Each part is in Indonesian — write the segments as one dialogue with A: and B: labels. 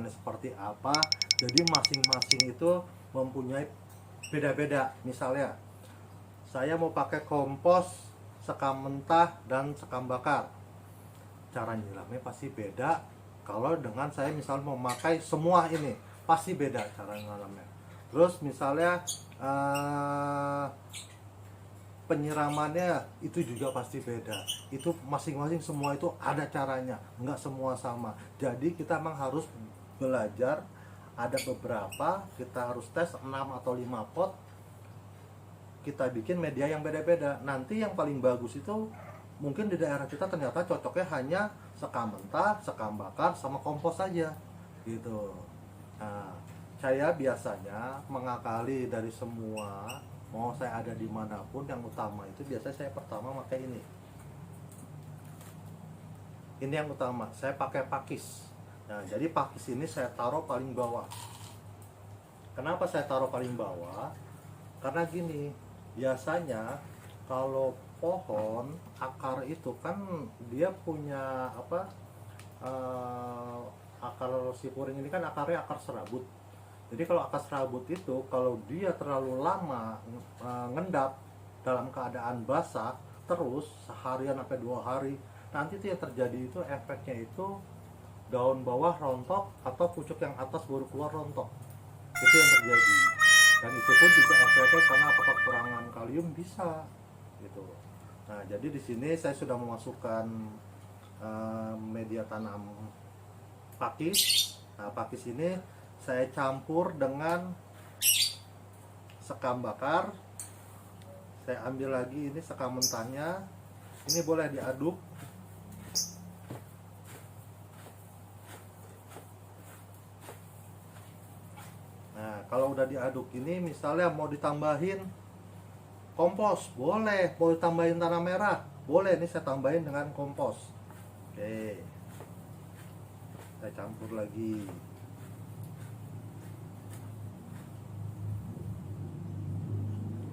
A: tanamannya seperti apa. Jadi masing-masing itu mempunyai beda-beda. Misalnya saya mau pakai kompos, sekam mentah dan sekam bakar, cara nyiramnya pasti beda. Kalau dengan saya misalnya memakai semua ini, pasti beda cara nyiramnya. Terus misalnya penyiramannya itu juga pasti beda. Itu masing-masing semua itu ada caranya, nggak semua sama. Jadi kita memang harus belajar. Ada beberapa kita harus tes 6 atau 5 pot, kita bikin media yang beda-beda. Nanti yang paling bagus itu mungkin di daerah kita ternyata cocoknya hanya sekam mentah, sekam bakar, sama kompos saja gitu. Nah, saya biasanya mengakali dari semua, mau saya ada dimanapun, yang utama itu biasanya saya pertama pakai ini yang utama, saya pakai pakis. Nah, jadi pakis ini saya taruh paling bawah. Kenapa saya taruh paling bawah? Karena gini, biasanya kalau pohon akar itu kan dia punya apa, akar si puring ini kan akarnya akar serabut. Jadi kalau akar serabut itu kalau dia terlalu lama ngendap dalam keadaan basah terus seharian sampai 2 hari, nanti itu yang terjadi itu efeknya itu daun bawah rontok atau pucuk yang atas baru keluar rontok. Itu yang terjadi. Dan itu pun juga efeknya karena apakah kekurangan kalium bisa gitu. Nah, jadi di sini saya sudah memasukkan media tanam pakis. Nah, pakis ini saya campur dengan sekam bakar. Saya ambil lagi ini sekam mentahnya. Ini boleh diaduk. Nah, kalau udah diaduk ini misalnya mau ditambahin kompos, boleh. Mau ditambahin tanah merah, boleh. Ini saya tambahin dengan kompos. Oke. Saya campur lagi.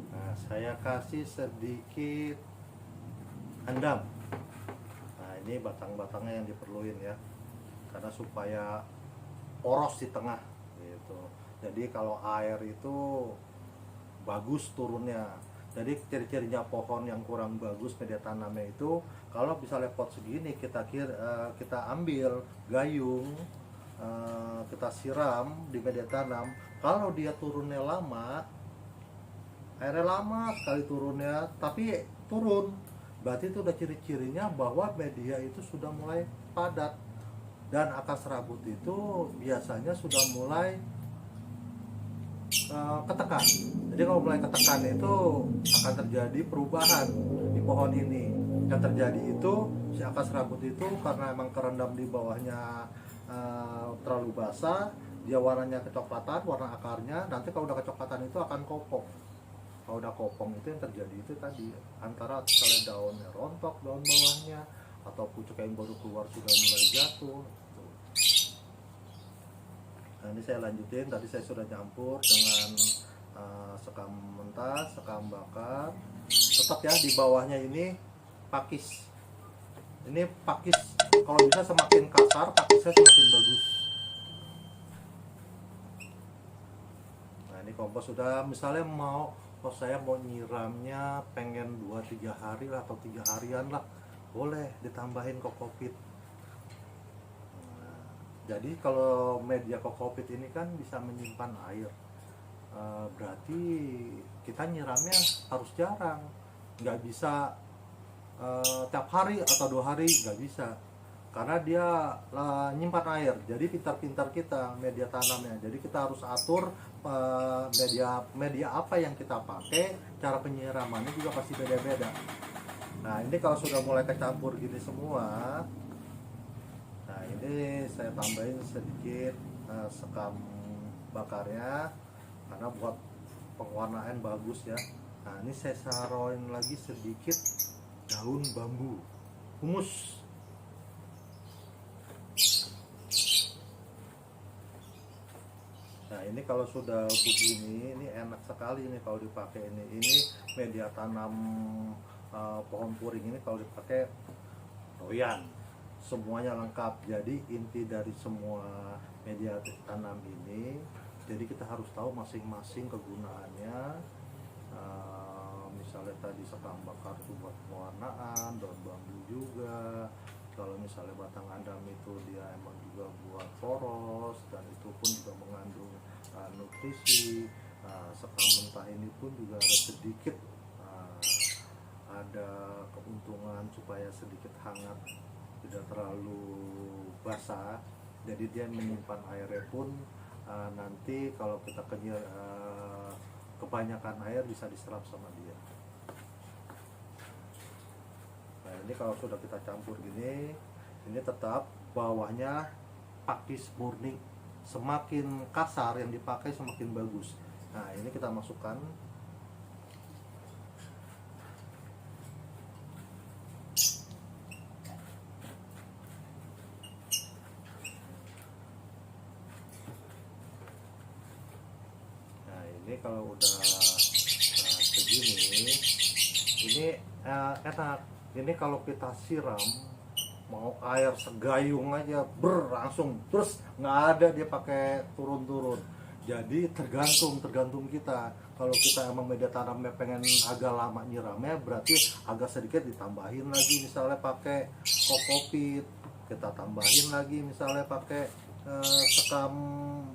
A: Nah, saya kasih sedikit andam. Nah, ini batang-batangnya yang diperluin ya, karena supaya poros di tengah gitu. Jadi kalau air itu bagus turunnya. Jadi ciri-cirinya pohon yang kurang bagus media tanamnya itu, kalau misalnya pot segini kita ambil gayung, kita siram di media tanam, kalau dia turunnya lama, airnya lama sekali turunnya, tapi turun, berarti itu udah ciri-cirinya bahwa media itu sudah mulai padat. Dan akar serabut itu biasanya sudah mulai ketekan. Jadi kalau mulai ketekan itu akan terjadi perubahan di pohon ini. Yang terjadi itu si akar serabut itu karena emang kerendam di bawahnya terlalu basah, dia warnanya kecoklatan, warna akarnya. Nanti kalau udah kecoklatan itu akan kopong. Kalau udah kopong itu yang terjadi itu tadi, antara misalnya daunnya rontok, daun bawahnya, atau pucuk yang baru keluar sudah mulai jatuh. Nah, ini saya lanjutin, tadi saya sudah campur dengan sekam mentah, sekam bakar. Tetap ya di bawahnya ini pakis. Ini pakis kalau bisa semakin kasar, pakisnya semakin bagus. Nah, ini kompos sudah, misalnya saya mau nyiramnya pengen 2-3 hari lah, atau 3 harian lah, boleh ditambahin kokopit. Jadi kalau media kokopit ini kan bisa menyimpan air, berarti kita nyiramnya harus jarang, nggak bisa tiap hari atau 2 hari, nggak bisa, karena dia nyimpan air. Jadi pintar-pintar kita media tanamnya, jadi kita harus atur media apa yang kita pakai, cara penyiramannya juga pasti beda-beda. Nah, ini kalau sudah mulai kecampur gini semua, nah ini saya tambahin sedikit sekam bakarnya karena buat pewarnaan bagus ya. Nah, ini saya saroin lagi sedikit daun bambu humus. Nah, ini kalau sudah begini, ini enak sekali nih kalau dipakai ini media tanam pohon puring ini kalau dipakai doyan. semuanya lengkap. Jadi inti dari semua media tanam ini, jadi kita harus tahu masing-masing kegunaannya. Misalnya tadi sekam bakar itu buat pewarnaan, daun bambu juga. Kalau misalnya batang andam itu dia emang juga buat poros, dan itu pun juga mengandung nutrisi. Sekam mentah ini pun juga ada sedikit ada keuntungan supaya sedikit hangat, tidak terlalu basah, jadi dia menyimpan airnya pun nanti kalau kita kebanyakan air bisa diserap sama dia. Nah ini kalau sudah kita campur gini, ini tetap bawahnya pakis murni, semakin kasar yang dipakai semakin bagus. Nah ini kita masukkan. Ini kalau udah segini, ini enak. Ini kalau kita siram, mau air segayung aja langsung terus, nggak ada dia pakai turun-turun. Jadi tergantung kita. Kalau kita emang media tanamnya pengen agak lama nyiramnya, berarti agak sedikit ditambahin lagi, misalnya pakai kokopit, kita tambahin lagi misalnya pakai sekam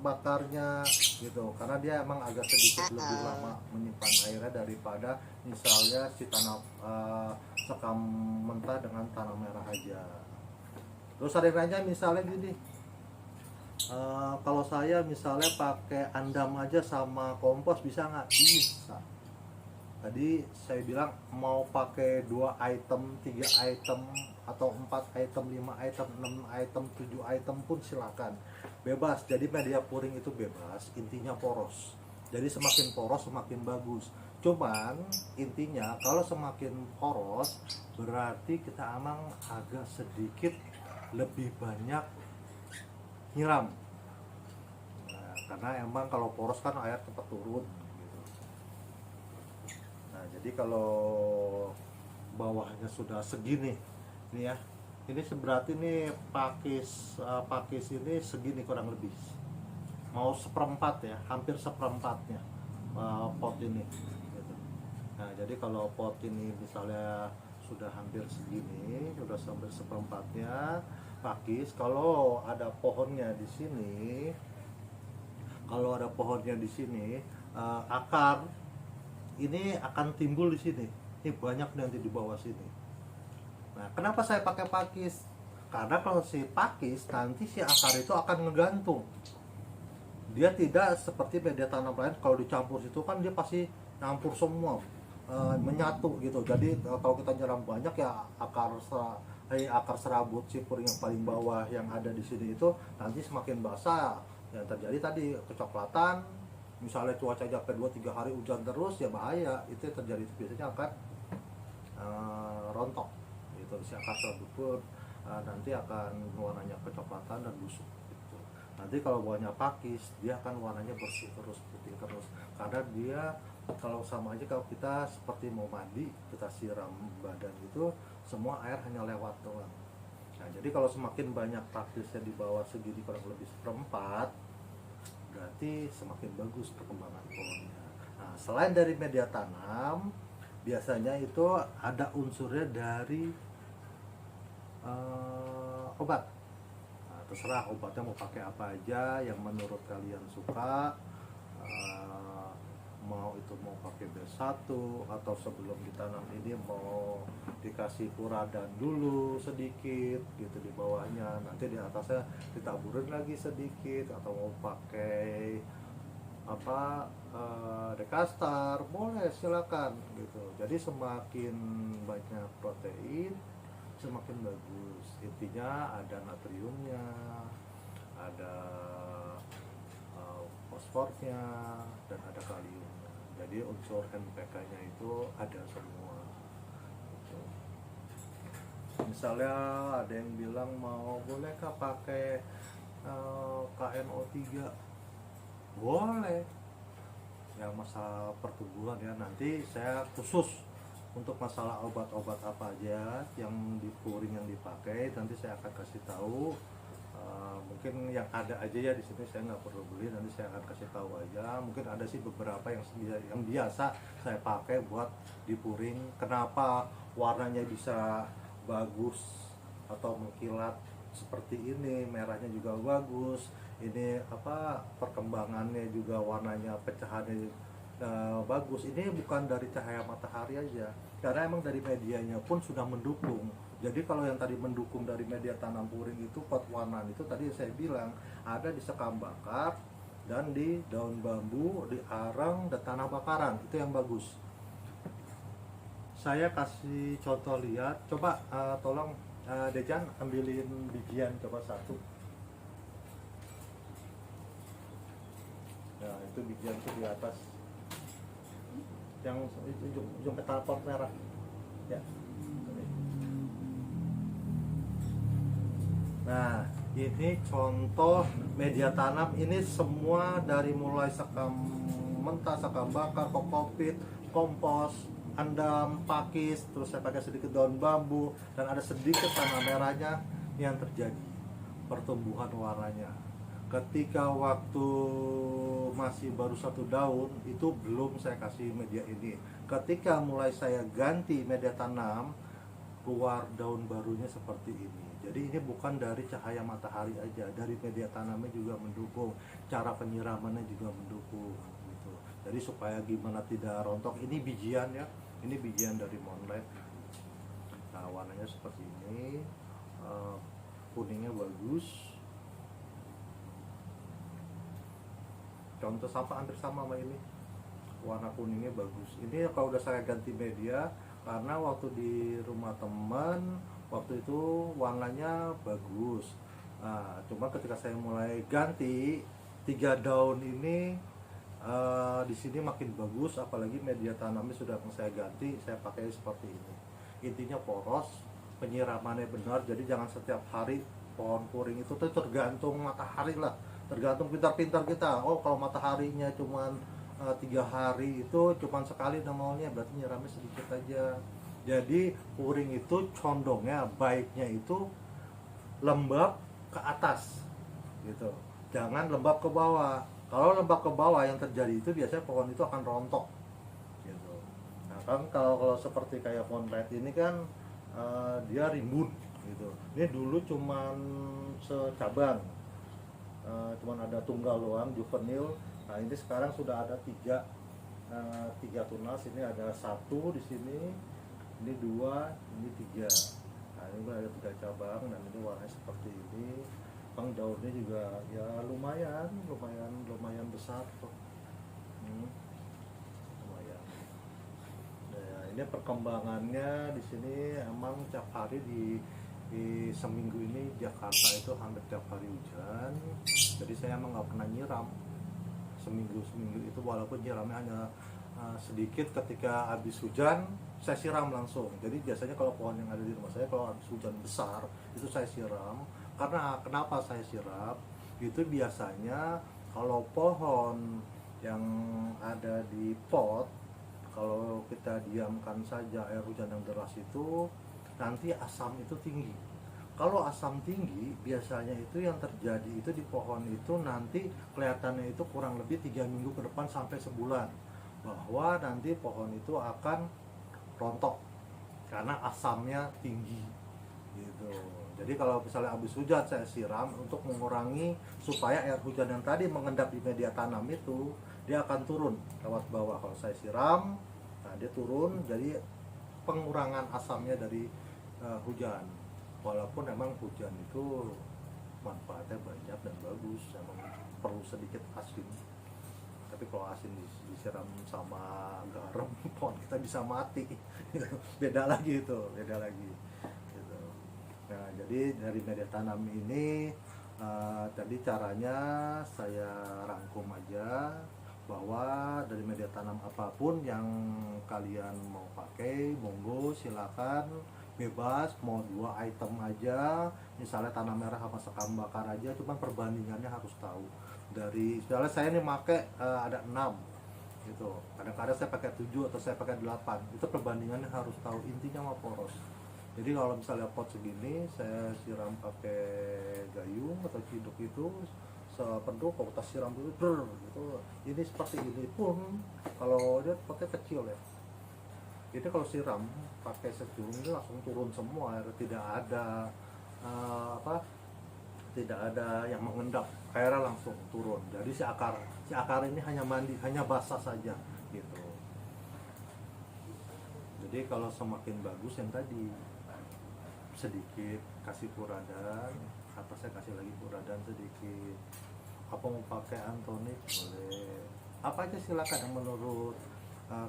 A: bakarnya gitu, karena dia emang agak sedikit lebih lama menyimpan airnya daripada misalnya si tanam sekam mentah dengan tanah merah aja. Terus ada yang nanya misalnya gini, kalau saya misalnya pakai andam aja sama kompos bisa nggak? Bisa. Tadi saya bilang mau pakai 2 item, 3 item, atau 4 item, 5 item, 6 item, 7 item pun silakan. Bebas. Jadi media puring itu bebas, intinya poros. Jadi semakin poros semakin bagus. Cuman intinya kalau semakin poros berarti kita emang agak sedikit lebih banyak nyiram. Nah, karena emang kalau poros kan air cepat turun. Nah, jadi kalau bawahnya sudah segini, ini ya, ini berarti ini pakis ini segini kurang lebih, mau seperempat ya, hampir seperempatnya pot ini. Gitu. Nah, jadi kalau pot ini misalnya sudah hampir segini, sudah sampai seperempatnya pakis. Kalau ada pohonnya di sini, akar ini akan timbul di sini. Ini banyak nanti di bawah sini. Nah, kenapa saya pakai pakis? Karena kalau si pakis nanti si akar itu akan ngegantung. Dia tidak seperti media tanam lain, kalau dicampur situ kan dia pasti campur semua, menyatu gitu. Jadi kalau kita nyiram banyak ya akar serabut si puring yang paling bawah yang ada di sini itu nanti semakin basah. Yang terjadi tadi kecoklatan. Misalnya cuaca sampai 2-3 hari hujan terus ya bahaya, itu terjadi biasanya akan rontok gitu, si akar serabut pun nanti akan warnanya kecoklatan dan busuk gitu. Nanti kalau bawahnya pakis dia akan warnanya bersih terus, putih terus, karena dia kalau sama aja kalau kita seperti mau mandi, kita siram badan itu semua air hanya lewat doang. Nah jadi kalau semakin banyak pakisnya di bawah segini kurang lebih seperempat, berarti semakin bagus perkembangan pohonnya. Nah, selain dari media tanam, biasanya itu ada unsurnya dari obat. Nah, terserah obatnya mau pakai apa aja yang menurut kalian suka. Mau itu mau pakai B1 atau sebelum ditanam ini mau dikasih furadan dulu sedikit gitu di bawahnya, nanti di atasnya ditaburin lagi sedikit, atau mau pakai dekastar boleh, silakan gitu. Jadi semakin banyak protein semakin bagus. Intinya ada natriumnya, ada fosfornya, dan ada kaliumnya. Jadi unsur NPK-nya itu ada semua gitu. Misalnya ada yang bilang mau bolehkah pakai KNO3, boleh yang masa pertumbuhan ya, nanti saya khusus Untuk masalah obat-obat apa aja yang di puring yang dipakai nanti saya akan kasih tahu. Mungkin yang ada aja ya di sini, saya nggak perlu beli, nanti saya akan kasih tahu aja. Mungkin ada sih beberapa yang biasa saya pakai buat di puring. Kenapa warnanya bisa bagus atau mengkilat seperti ini, merahnya juga bagus, ini apa, perkembangannya juga warnanya, pecahannya bagus. Ini bukan dari cahaya matahari aja, karena emang dari medianya pun sudah mendukung. Jadi kalau yang tadi mendukung dari media tanam puring itu pewarnaan itu tadi saya bilang ada di sekam bakar dan di daun bambu, di arang dan tanah bakaran, itu yang bagus. Saya kasih contoh lihat, coba tolong Dejan ambilin bijian coba satu. Nah itu bijian itu di atas, yang ujung petal pot merah ya. Nah, ini contoh media tanam. Ini semua dari mulai sekam mentah, sekam bakar, kokopit, kompos, andam, pakis, terus saya pakai sedikit daun bambu, dan ada sedikit tanah merahnya yang terjadi pertumbuhan warnanya. Ketika waktu masih baru satu daun, itu belum saya kasih media ini. Ketika mulai saya ganti media tanam, keluar daun barunya seperti ini. Jadi ini bukan dari cahaya matahari aja, dari media tanamnya juga mendukung, cara penyiramannya juga mendukung gitu. Jadi supaya gimana tidak rontok, ini bijian ya, ini bijian dari Moonlight. Nah warnanya seperti ini, kuningnya bagus. Contoh sama, hampir sama ini, warna kuningnya bagus. Ini kalau udah saya ganti media, karena waktu di rumah teman waktu itu warnanya bagus. Nah, cuma ketika saya mulai ganti 3 daun ini, di sini makin bagus, apalagi media tanamnya sudah saya ganti, saya pakai seperti ini. Intinya poros, penyiramannya benar, jadi jangan setiap hari. Pohon puring itu tuh tergantung matahari lah, tergantung pintar-pintar kita. Oh kalau mataharinya cuman 3 hari itu cuman sekali nongolnya, berarti nyiramnya sedikit aja. Jadi puring itu condongnya, baiknya itu lembab ke atas gitu, jangan lembab ke bawah. Kalau lembab ke bawah yang terjadi itu biasanya pohon itu akan rontok gitu. Nah kan kalau seperti kayak Moonlight ini kan dia rimbun gitu. Ini dulu cuman secabang, cuman ada tunggal doang juvenil. Nah ini sekarang sudah ada tiga tunas. Ini ada satu di sini, ini 2, ini 3. Nah ini ada 3 cabang, dan ini warnanya seperti ini. Bang daunnya juga ya lumayan besar tuh. Lumayan. Nah, ini perkembangannya di sini emang tiap hari di seminggu ini Jakarta itu hampir tiap hari hujan. Jadi saya emang nggak pernah nyiram seminggu itu, walaupun nyiramnya hanya sedikit. Ketika habis hujan saya siram langsung. Jadi biasanya kalau pohon yang ada di rumah saya kalau habis hujan besar itu saya siram. Karena kenapa saya siram? Itu biasanya kalau pohon yang ada di pot, kalau kita diamkan saja air hujan yang deras itu, nanti asam itu tinggi. Kalau asam tinggi biasanya itu yang terjadi itu di pohon itu nanti kelihatannya itu kurang lebih 3 minggu ke depan sampai sebulan, bahwa nanti pohon itu akan rontok karena asamnya tinggi gitu. Jadi kalau misalnya habis hujan saya siram untuk mengurangi supaya air hujan yang tadi mengendap di media tanam itu dia akan turun lewat bawah. Kalau saya siram, nah dia turun, jadi pengurangan asamnya dari hujan. Walaupun memang hujan itu manfaatnya banyak dan bagus, memang perlu sedikit asin. Tapi kalau asin disiram sama garam, pohon kita bisa mati. Beda lagi itu, beda lagi. Gitu. Nah, jadi dari media tanam ini tadi caranya saya rangkum aja, bahwa dari media tanam apapun yang kalian mau pakai, monggo silakan, bebas, mau 2 item aja, misalnya tanah merah sama sekam bakar aja, cuman perbandingannya harus tahu. Dari misalnya saya ini pakai ada 6 Itu kadang-kadang saya pakai 7 atau saya pakai 8. Itu perbandingannya harus tahu, intinya mah poros. Jadi kalau misalnya pot segini saya siram pakai gayung atau ciduk itu sepenuh, kalau kita siram dulu gitu. Ini seperti ini pun kalau dia pakai kecil ya, itu kalau siram pakai securung ini langsung turun semua air, tidak ada apa, tidak ada yang mengendap, airnya langsung turun. Jadi si akar ini hanya mandi, hanya basah saja gitu. Jadi kalau semakin bagus yang tadi, sedikit kasih furadan, atasnya kasih lagi furadan sedikit. Apa mau pakai antonik boleh, apa aja silakan yang menurut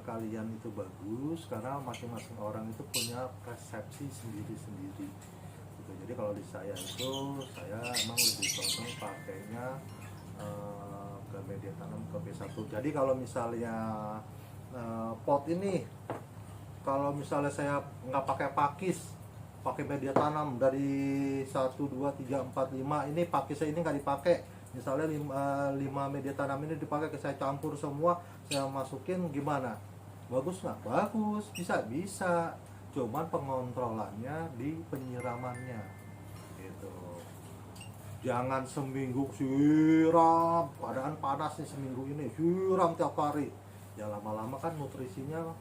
A: kalian itu bagus, karena masing-masing orang itu punya persepsi sendiri-sendiri gitu. Jadi kalau di saya itu, saya emang lebih condong pakainya ke media tanam ke B1. Jadi kalau misalnya pot ini, kalau misalnya saya nggak pakai pakis, pakai media tanam dari 1, 2, 3, 4, 5, ini pakis saya ini nggak dipakai, misalnya 5 media tanam ini dipakai, saya campur semua, saya masukin, gimana? Bagus nggak? Bagus, bisa. Cuman pengontrolannya di penyiramannya gitu. Jangan seminggu siram, padahal panas nih seminggu ini, siram tiap hari. Ya lama-lama kan nutrisinya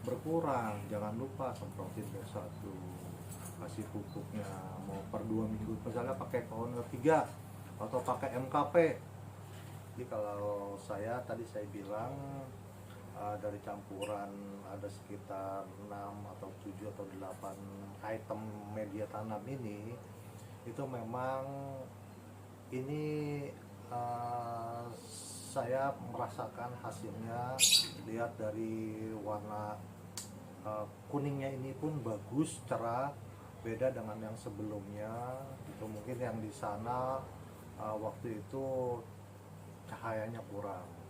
A: berkurang. Jangan lupa semprotin B1, kasih pupuknya mau per 2 minggu, misalnya pakai Pioneer 3 atau pakai MKP. Jadi kalau saya tadi saya bilang dari campuran ada sekitar 6 atau 7 atau 8 item media tanam ini, itu memang ini saya merasakan hasilnya. Lihat dari warna kuningnya ini pun bagus, cerah, beda dengan yang sebelumnya. Itu mungkin yang di sana waktu itu cahayanya kurang.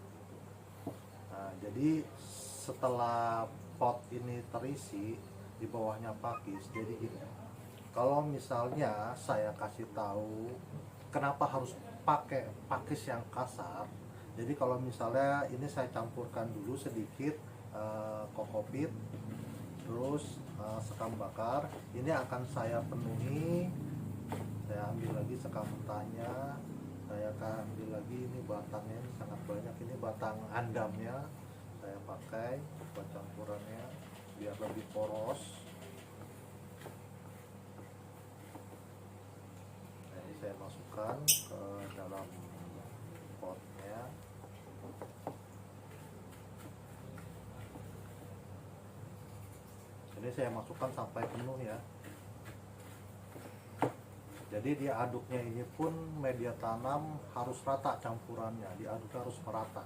A: Nah, jadi setelah pot ini terisi, di bawahnya pakis, jadi gini, kalau misalnya saya kasih tahu kenapa harus pakai pakis yang kasar. Jadi kalau misalnya ini saya campurkan dulu sedikit kokopit, terus sekam bakar, ini akan saya penuhi. Saya ambil lagi sekam mentahnya, saya akan ambil lagi, ini batangnya ini sangat banyak, ini batang andamnya saya pakai buat campurannya biar lebih poros. Nah, ini saya masukkan ke dalam potnya. Ini saya masukkan sampai penuh ya. Jadi diaduknya ini pun media tanam harus rata campurannya, diaduknya harus merata.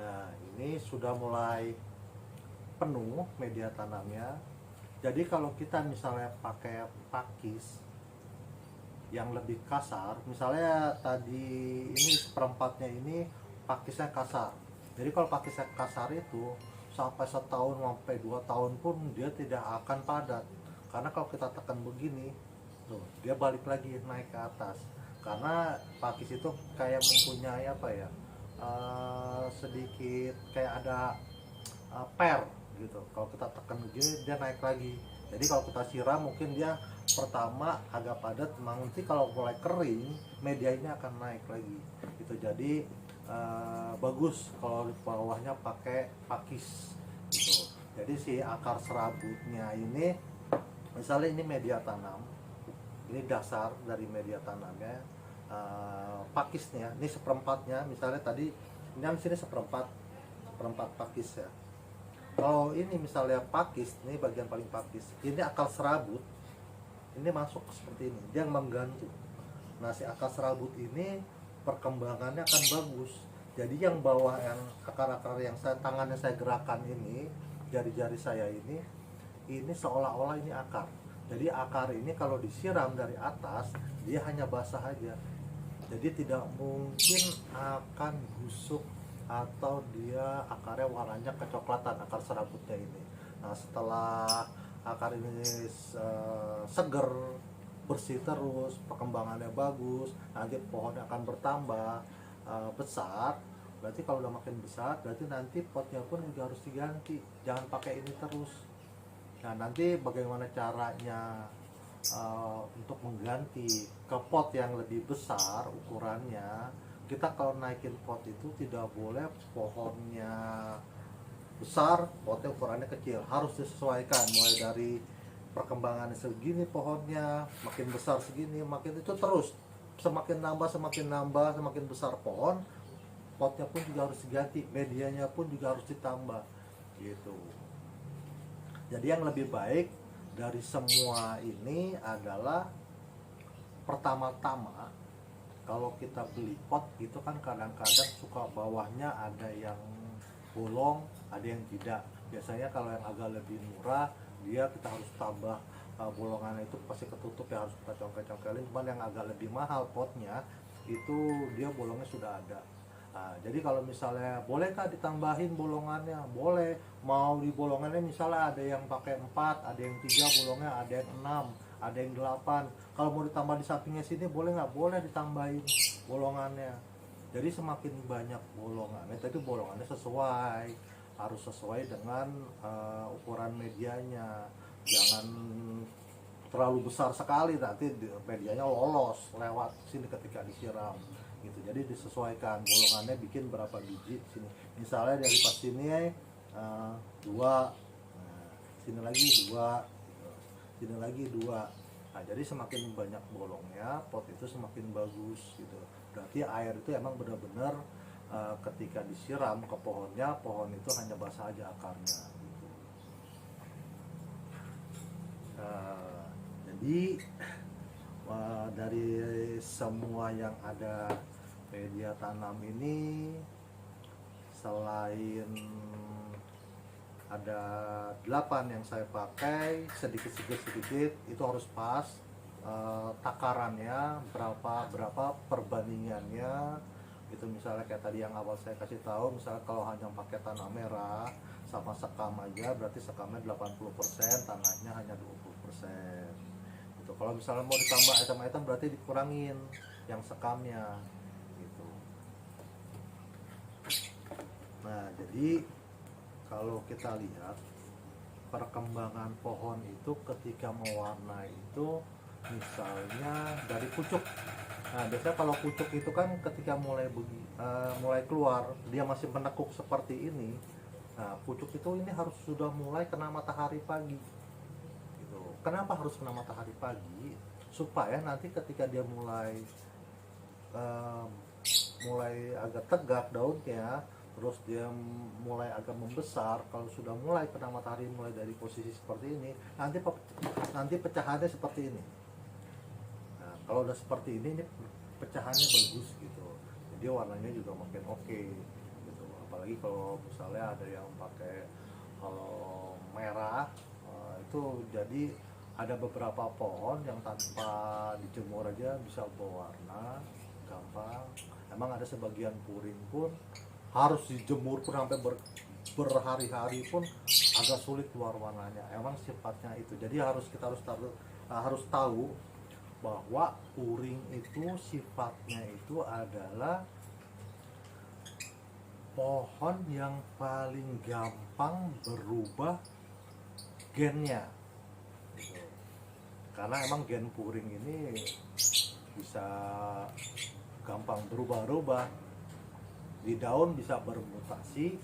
A: Nah, ini sudah mulai penuh media tanamnya. Jadi kalau kita misalnya pakai pakis yang lebih kasar, misalnya tadi ini seperempatnya ini pakisnya kasar. Jadi kalau pakisnya kasar itu sampai setahun sampai 2 tahun pun dia tidak akan padat. Karena kalau kita tekan begini, tuh dia balik lagi naik ke atas. Karena pakis itu kayak mempunyai apa ya? Sedikit kayak ada per gitu. Kalau kita tekan begini dia naik lagi. Jadi kalau kita siram mungkin dia pertama agak padat, nanti kalau mulai kering media ini akan naik lagi gitu. Jadi bagus kalau di bawahnya pakai pakis gitu. Jadi si akar serabutnya ini, misalnya ini media tanam, ini dasar dari media tanamnya, pakisnya ini seperempatnya, misalnya tadi ini di sini seperempat pakis ya. Kalau ini misalnya pakis, ini bagian paling pakis, ini akar serabut ini masuk seperti ini, dia menggantung. Nah, si akar serabut ini perkembangannya akan bagus. Jadi yang bawah, yang akar-akar yang saya tangannya saya gerakan ini, jari-jari saya ini seolah-olah ini akar. Jadi akar ini kalau disiram dari atas dia hanya basah aja. Jadi tidak mungkin akan busuk atau dia akarnya warnanya kecoklatan, akar serabutnya ini. Nah, setelah akar ini seger, bersih terus, perkembangannya bagus, nanti pohon akan bertambah besar. Berarti kalau udah makin besar, berarti nanti potnya pun juga harus diganti, jangan pakai ini terus. Nah, nanti bagaimana caranya untuk mengganti ke pot yang lebih besar ukurannya? Kita kalau naikin pot itu tidak boleh pohonnya besar, potnya ukurannya kecil, harus disesuaikan mulai dari perkembangannya segini, pohonnya makin besar segini, makin itu terus, semakin nambah semakin nambah, semakin besar pohon, potnya pun juga harus diganti, medianya pun juga harus ditambah gitu. Jadi yang lebih baik dari semua ini adalah pertama-tama kalau kita beli pot itu kan kadang-kadang suka bawahnya ada yang bolong, ada yang tidak. Biasanya kalau yang agak lebih murah dia kita harus tambah bolongannya itu pasti ketutup ya, harus kita congkel-congkelin. Cuman yang agak lebih mahal potnya itu dia bolongnya sudah ada. Nah, jadi kalau misalnya bolehkah ditambahin bolongannya? Boleh. Mau di bolongannya misalnya ada yang pakai 4, ada yang 3 bolongnya, ada yang 6, ada yang 8. Kalau mau ditambah di sampingnya sini boleh nggak? Boleh ditambahin bolongannya. Jadi semakin banyak bolongannya, tapi bolongannya sesuai, harus sesuai dengan ukuran medianya. Jangan terlalu besar sekali, nanti medianya lolos lewat sini ketika disiram gitu. Jadi disesuaikan bolongannya, bikin berapa biji sini. Misalnya dari pas sini 2, sini lagi 2, sini lagi 2. Nah, jadi semakin banyak bolongnya, pot itu semakin bagus gitu. Berarti air itu emang benar-benar ketika disiram ke pohonnya, pohon itu hanya basah aja akarnya gitu. Jadi dari semua yang ada media tanam ini, selain ada 8 yang saya pakai, sedikit itu harus pas takarannya berapa perbandingannya. Itu misalnya kayak tadi yang awal saya kasih tahu, misalnya kalau hanya pakai tanah merah sama sekam aja berarti sekamnya 80%, tanahnya hanya 20%. Gitu. Kalau misalnya mau ditambah item-item berarti dikurangin yang sekamnya gitu. Nah, jadi kalau kita lihat perkembangan pohon itu ketika mewarnai itu misalnya dari pucuk. Nah, biasanya kalau pucuk itu kan ketika mulai keluar, dia masih menekuk seperti ini. Nah, pucuk itu ini harus sudah mulai kena matahari pagi. Gitu. Kenapa harus kena matahari pagi? Supaya nanti ketika dia eh, mulai agak tegak daunnya, terus dia mulai agak membesar, kalau sudah mulai kena matahari mulai dari posisi seperti ini, nanti pecahannya seperti ini. Nah, kalau udah seperti ini pecahannya bagus gitu, jadi warnanya juga makin oke gitu. Apalagi kalau misalnya ada yang pakai merah, itu jadi ada beberapa pohon yang tanpa dijemur aja bisa berwarna gampang. Emang ada sebagian puring pun harus dijemur pun sampai berhari-hari pun agak sulit keluar warnanya. Emang sifatnya itu. Jadi harus tahu bahwa puring itu sifatnya itu adalah pohon yang paling gampang berubah gennya. Karena emang gen puring ini bisa gampang berubah-ubah, di daun bisa bermutasi,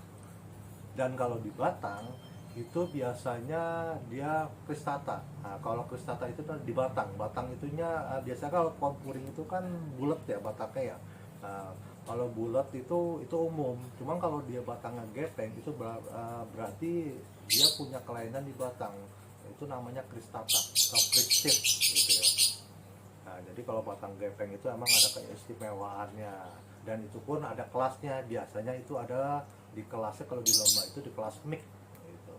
A: dan kalau di batang itu biasanya dia kristata. Nah, kalau kristata itu di batang itunya biasanya kalau pohon puring itu kan bulat ya batangnya ya. Nah, kalau bulat itu umum, cuman kalau dia batangnya gepeng itu berarti dia punya kelainan di batang, itu namanya kristata atau kristit gitu ya. Nah, jadi kalau batang gepeng itu emang ada keistimewaannya, dan itu pun ada kelasnya. Biasanya itu ada di kelasnya, kalau di lomba itu di kelas mix gitu.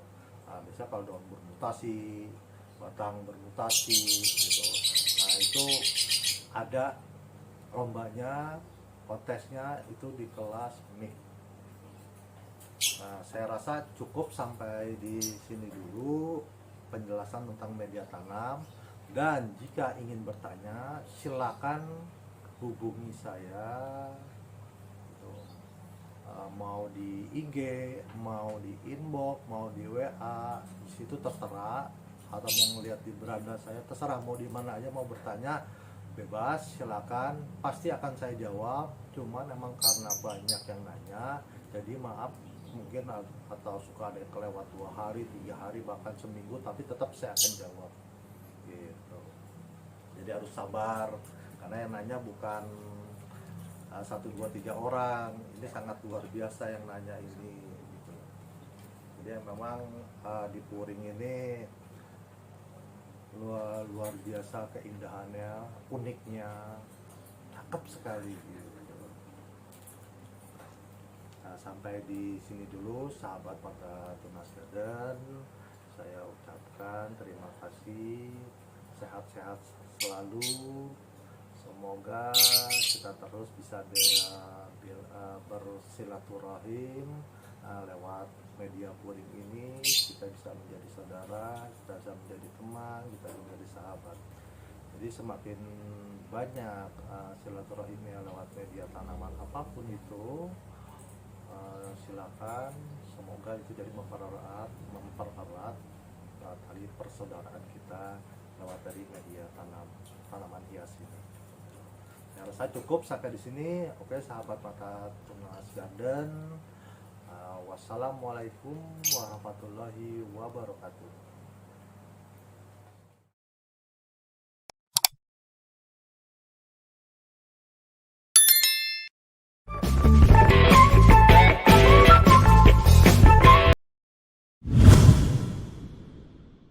A: Nah, biasanya kalau daun bermutasi, batang bermutasi gitu. Nah, itu ada lombanya, kontesnya itu di kelas mix. Nah, saya rasa cukup sampai di sini dulu. penjelasan tentang media tanam. Dan jika ingin bertanya, silakan hubungi saya. Gitu. Mau di IG, mau di inbox, mau di WA, di situ terserah. Atau mau ngeliat di beranda saya, terserah mau di mana aja, mau bertanya bebas, silakan. Pasti akan saya jawab. Cuman emang karena banyak yang nanya, jadi maaf mungkin atau suka ada yang kelewat 2 hari, 3 hari, bahkan seminggu, tapi tetap saya akan jawab. Gitu. Jadi harus sabar karena yang nanya bukan 1, 2, 3 orang. Ini sangat luar biasa yang nanya ini gitu. Jadi memang di Puring ini luar biasa keindahannya, uniknya, cakep sekali gitu. Nah, sampai di sini dulu sahabat mata Tunas Garden. Saya ucapkan terima kasih, sehat-sehat selalu. Semoga kita terus bisa bersilaturahim lewat media Puring ini. Kita bisa menjadi saudara, kita bisa menjadi teman, kita bisa menjadi sahabat. Jadi semakin banyak silaturahimnya lewat media tanaman apapun itu, silakan. Semoga itu jadi mempererat tali persaudaraan kita lewat dari media tanaman hias ini. Ya, saya cukup sampai di sini. Oke, sahabat mata Tunas Garden. Wassalamualaikum warahmatullahi wabarakatuh.